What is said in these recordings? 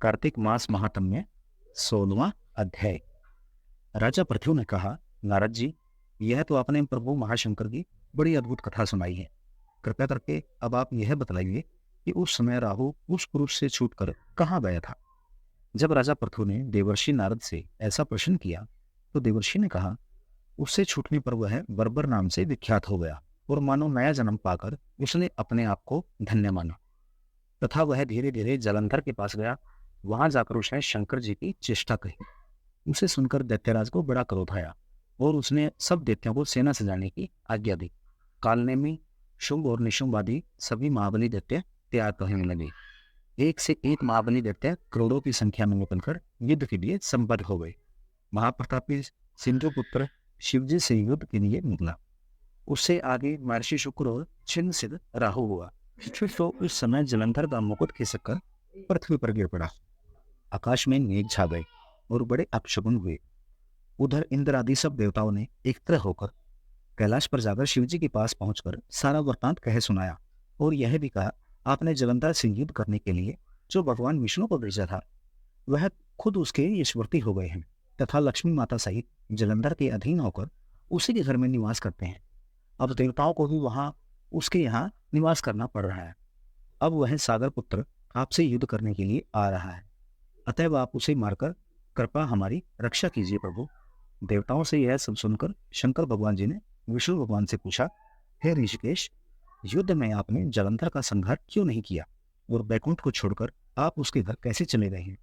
कार्तिक मास महात्म्य 16वां अध्याय। राजा पृथु ने कहा, नारद जी, यह तो आपने प्रभु महाशंकर की बड़ी अद्भुत कथा सुनाई है। कृपया करके अब आप यह बतलाइए कि उस समय राहु उस पुरुष से छूटकर कहाँ गया था। जब राजा पृथु ने देवर्षि नारद से ऐसा प्रश्न किया तो देवर्षि ने कहा, उससे छूटने पर वह बर्बर नाम से विख्यात हो गया और मानो नया जन्म पाकर उसने अपने आप को धन्य माना तथा वह धीरे धीरे जलंधर के पास गया। वहां जाकर उसने शंकर जी की चेष्टा कही। उसे सुनकर दैत्यराज को बड़ा क्रोध आया और उसने सब दैत्यों को सेना सजाने की आज्ञा दी। कालनेमी, शुंभ और निशुंभ आदि सभी महाबली दैत्य तैयार करने लगे। एक से एक महाबली दैत्य करोड़ों की संख्या में निकलकर युद्ध के लिए संबद्ध हो गए। महाप्रतापी सिंधु पुत्र शिवजी से युद्ध के लिए निकला। उससे आगे महर्षि शुक्र और छिन्न सिद्ध राहु हुआ। फिर तो उस समय जलंधर का मुकुट खिसक कर पृथ्वी पर गिर पड़ा। आकाश में मेघ छा गए और बड़े अपशकुन हुए। उधर इंद्र आदि सब देवताओं ने एकत्र होकर कैलाश पर जाकर शिवजी के पास पहुंचकर सारा वृत्तांत कह सुनाया और यह भी कहा, आपने जलंधर से युद्ध करने के लिए जो भगवान विष्णु को भेजा था वह खुद उसके यशवर्ती हो गए हैं तथा लक्ष्मी माता सहित जलंधर के अधीन होकर उसी के घर में निवास करते हैं। अब देवताओं को भी वहां उसके यहाँ निवास करना पड़ रहा है। अब वह सागर पुत्र आपसे युद्ध करने के लिए आ रहा है, अतएव आप उसे मारकर कृपा हमारी रक्षा कीजिए प्रभु। देवताओं से यह सब सुनकर शंकर भगवान जी ने विष्णु भगवान से पूछा, हे ऋषिकेश, युद्ध में आपने जलंधर का संहार क्यों नहीं किया और बैकुंठ को छोड़कर आप उसके घर कैसे चले गए हैं।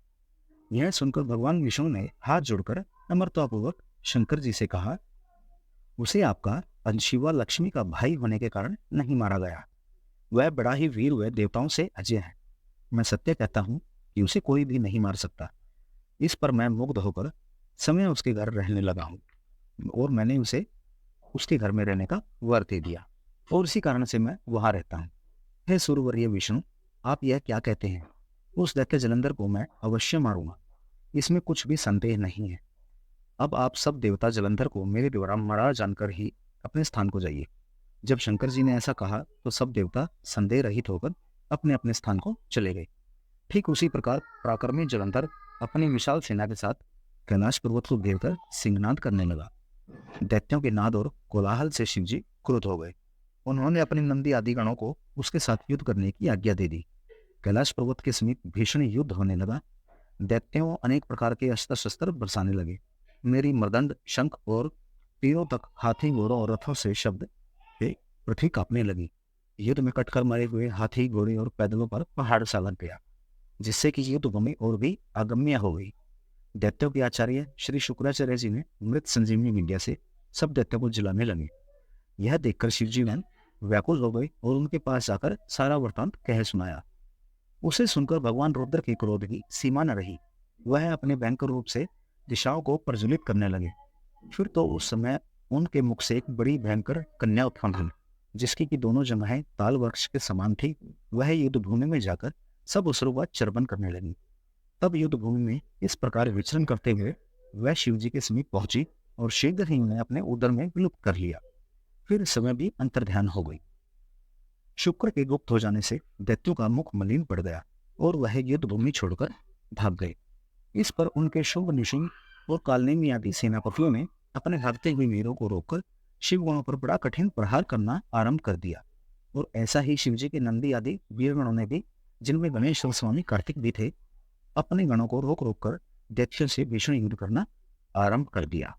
यह सुनकर भगवान विष्णु ने हाथ जोड़कर नम्रतापूर्वक शंकर जी से कहा, उसे आपका अंशिवा लक्ष्मी का भाई होने के कारण नहीं मारा गया। वह बड़ा ही वीर व देवताओं से अजय है। मैं सत्य कहता हूं कि उसे कोई भी नहीं मार सकता। इस पर मैं मुग्ध होकर समय उसके घर रहने लगा हूं और मैंने उसे उसके घर में रहने का वर दे दिया और इसी कारण से मैं वहां रहता हूं। हे सूर्यवर्य विष्णु, आप यह क्या कहते हैं। उस दैत्य जलंधर को मैं अवश्य मारूंगा, इसमें कुछ भी संदेह नहीं है। अब आप सब देवता जलंधर को मेरे द्वारा मारा जानकर ही अपने स्थान को जाइए। जब शंकर जी ने ऐसा कहा तो सब देवता संदेह रहित होकर अपने अपने स्थान को चले गए। ठीक उसी प्रकार पराक्रमी जलंधर अपनी विशाल सेना के साथ कैलाश पर्वत को घेरकर सिंहनाद करने लगा। दैत्यों के नाद और कोलाहल से शिवजी क्रुद्ध हो गए। उन्होंने अपने नंदी आदि गणों को उसके साथ युद्ध करने की आज्ञा दे दी। कैलाश पर्वत के समीप भीषण युद्ध होने लगा। दैत्यों अनेक प्रकार के अस्त्र शस्त्र बरसाने लगे। मेरी मृदंड, शंख और तीरों तक हाथी, घोड़ों और रथों से शब्द पृथ्वी कांपने लगी। युद्ध में कटकर मरे हुए हाथी, घोड़े और पैदलों पर पहाड़ सा लग गया, जिससे कि युद्ध भूमि और भी अगम्य हो गई। दैत्यों के आचार्य श्री शुक्राचार्य जी ने मृत संजीवनी विद्या से सब दैत्यों को जलाने लगे। यह देखकर शिवजी ने व्याकुल हो गए और उनके पास जाकर सारा वृत्तांत कह सुनाया। उसे सुनकर भगवान रुद्र के क्रोध की सीमा न रही। वह अपने भयंकर रूप से दिशाओं को प्रज्वलित करने लगे। फिर तो उस समय उनके मुख से एक बड़ी भयंकर कन्या उत्पन्न हुई, जिसकी की दोनों जंघाएं ताल वृक्ष के समान थी। वह युद्ध भूमि में जाकर सब असुरों का चर्वण करने लगी। तब युद्ध भूमि में इस प्रकार विचरण करते हुए वह शिव जी के समीप पहुंची और शीघ्र ही उन्हें अपने उदर में विलुप्त कर लिया। फिर समय भी अंतर्ध्यान हो गई। शुक्र के गुप्त हो जाने से दैत्यों का मुख मलिन पड़ गया और वह युद्ध भूमि छोड़कर भाग गए। इस पर उनके शुंभ, निशुंभ और कालनेमी आदि सेनापतियों ने अपने भागते हुए वीरों को रोककर शिवगणों पर बड़ा कठिन प्रहार करना आरंभ कर दिया। और ऐसा ही शिवजी के नंदी आदि वीरगणों ने भी, जिनमें गणेश और स्वामी कार्तिक भी थे, अपने गणों को रोक रोक कर दैत्यों से भीषण युद्ध करना आरंभ कर दिया।